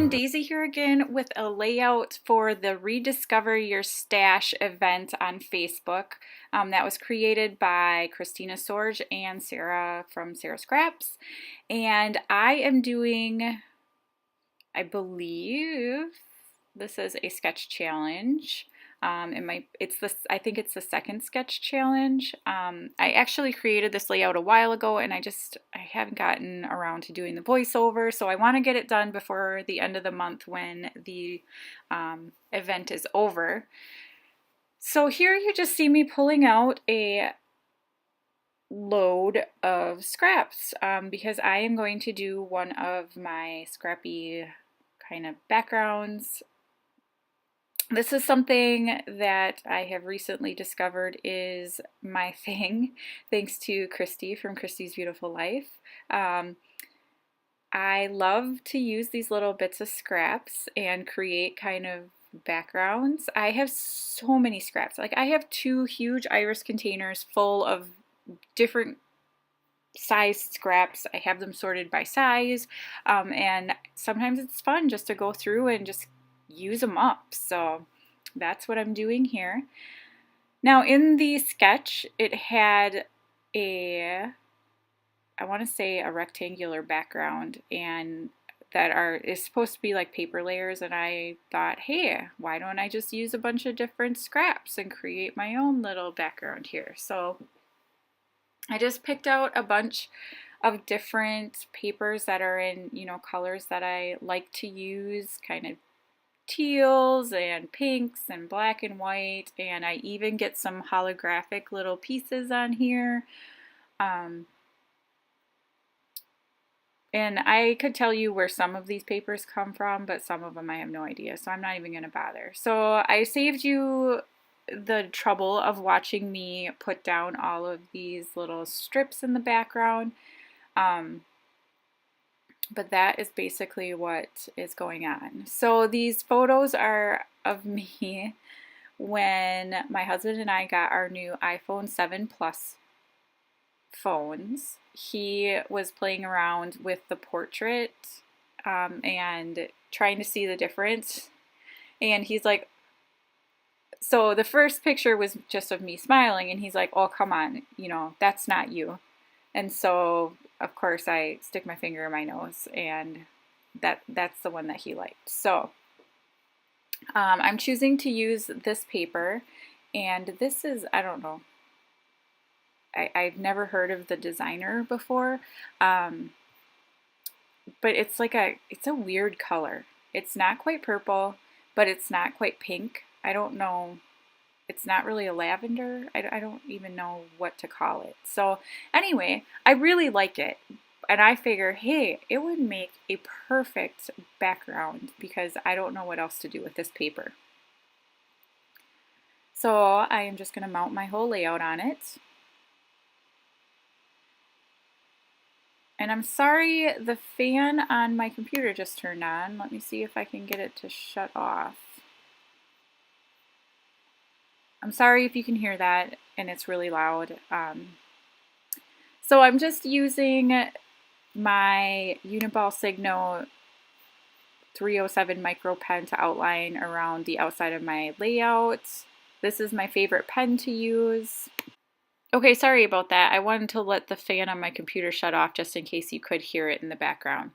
everyone, Daisy here again with a layout for the Rediscover Your Stash event on Facebook. That was created by Christina Sorge and Sarah from Sarah Scraps. And I am doing, I believe, this is a sketch challenge. I think it's the second sketch challenge. I actually created this layout a while ago and I haven't gotten around to doing the voiceover, so I want to get it done before the end of the month when the event is over. So here you just see me pulling out a load of scraps because I am going to do one of my scrappy kind of backgrounds. This is something that I have recently discovered is my thing, thanks to Christy from Christy's Beautiful Life. I love to use these little bits of scraps and create kind of backgrounds. I have so many scraps. Like I have 2 huge iris containers full of different sized scraps. I have them sorted by size, and sometimes it's fun just to go through and just use them up. So that's what I'm doing here. Now in the sketch it had I want to say a rectangular background, and is supposed to be like paper layers, and I thought, hey, why don't I just use a bunch of different scraps and create my own little background here. So I just picked out a bunch of different papers that are in, colors that I like to use, kind of teals and pinks and black and white, and I even get some holographic little pieces on here. And I could tell you where some of these papers come from, but some of them I have no idea, so I'm not even going to bother. So I saved you the trouble of watching me put down all of these little strips in the background. But that is basically what is going on. So these photos are of me when my husband and I got our new iPhone 7 Plus phones. He was playing around with the portrait and trying to see the difference. And he's like, so the first picture was just of me smiling, and he's like, oh, come on, that's not you. And so, of course, I stick my finger in my nose, and that's the one that he liked. So I'm choosing to use this paper, and this is, I don't know, I've never heard of the designer before, but it's it's a weird color. It's not quite purple, but it's not quite pink. I don't know. It's not really a lavender. I don't even know what to call it. So anyway, I really like it. And I figure, hey, it would make a perfect background because I don't know what else to do with this paper. So I am just going to mount my whole layout on it. And I'm sorry, the fan on my computer just turned on. Let me see if I can get it to shut off. I'm sorry if you can hear that and it's really loud. So I'm just using my Uniball Signo 307 micro pen to outline around the outside of my layout. This is my favorite pen to use. Okay, sorry about that. I wanted to let the fan on my computer shut off just in case you could hear it in the background.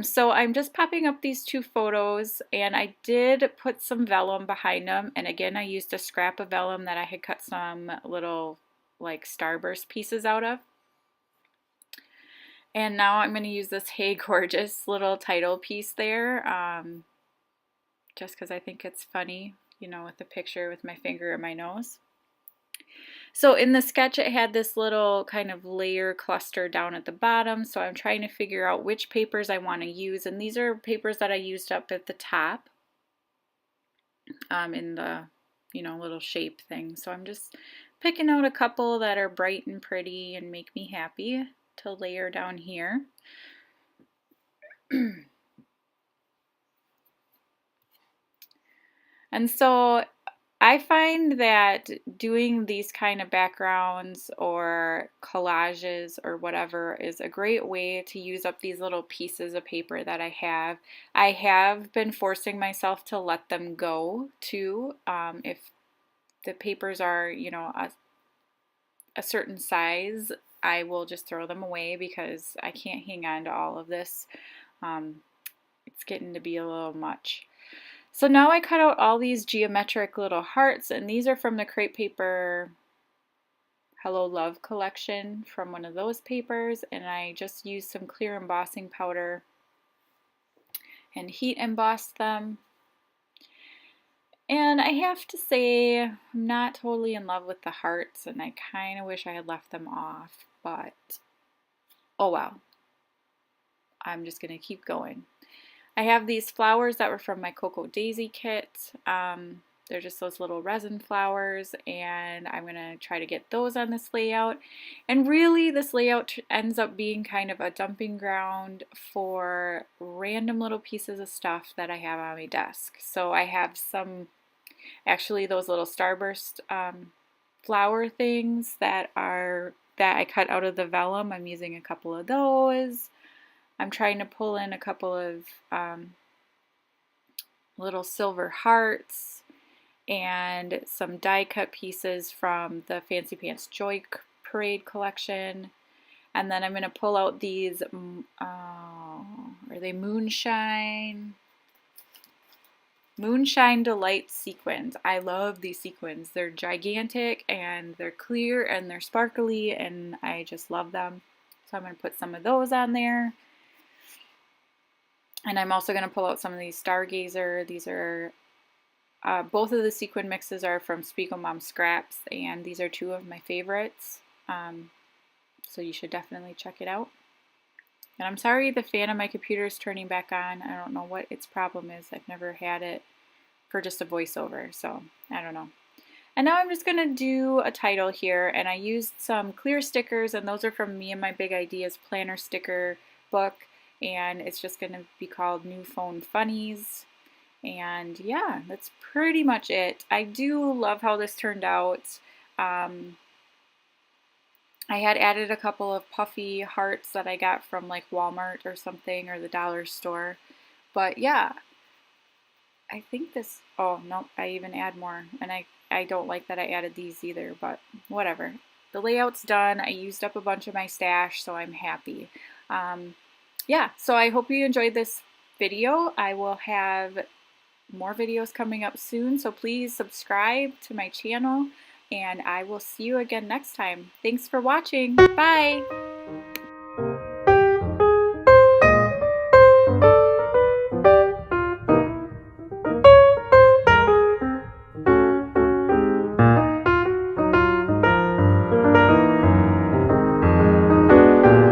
So I'm just popping up these 2 photos, and I did put some vellum behind them, and again I used a scrap of vellum that I had cut some little like starburst pieces out of. And now I'm going to use this Hey Gorgeous little title piece there, just because I think it's funny, with the picture with my finger in my nose. So in the sketch it had this little kind of layer cluster down at the bottom, so I'm trying to figure out which papers I want to use, and these are papers that I used up at the top in the little shape thing. So I'm just picking out a couple that are bright and pretty and make me happy to layer down here. And so I find that doing these kind of backgrounds or collages or whatever is a great way to use up these little pieces of paper that I have. I have been forcing myself to let them go too. If the papers are, you know, a certain size, I will just throw them away because I can't hang on to all of this. It's getting to be a little much. So now I cut out all these geometric little hearts, and these are from the Crepe Paper Hello Love collection from one of those papers, and I just used some clear embossing powder and heat embossed them. And I have to say, I'm not totally in love with the hearts, and I kind of wish I had left them off, but oh well. I'm just going to keep going. I have these flowers that were from my Cocoa Daisy kit. They're just those little resin flowers, and I'm going to try to get those on this layout. And really, this layout ends up being kind of a dumping ground for random little pieces of stuff that I have on my desk. So I have some, actually those little starburst flower things that I cut out of the vellum. I'm using a couple of those. I'm trying to pull in a couple of little silver hearts and some die cut pieces from the Fancy Pants Joy Parade collection. And then I'm going to pull out these, are they Moonshine Delight sequins. I love these sequins. They're gigantic and they're clear and they're sparkly and I just love them. So I'm going to put some of those on there. And I'm also going to pull out some of these Stargazer. These are, both of the sequin mixes are from Spiegel Mom Scraps, and these are two of my favorites. So you should definitely check it out. And I'm sorry the fan on my computer is turning back on. I don't know what its problem is. I've never had it for just a voiceover, so I don't know. And now I'm just going to do a title here, and I used some clear stickers, and those are from Me and My Big Ideas planner sticker book. And it's just going to be called New Phone Funnies. And yeah, that's pretty much it. I do love how this turned out. I had added a couple of puffy hearts that I got from like Walmart or something, or the dollar store. But yeah, I think this, oh no, I even add more. And I don't like that I added these either, but whatever. The layout's done. I used up a bunch of my stash, so I'm happy. Yeah, so I hope you enjoyed this video. I will have more videos coming up soon, so please subscribe to my channel, and I will see you again next time. Thanks for watching. Bye!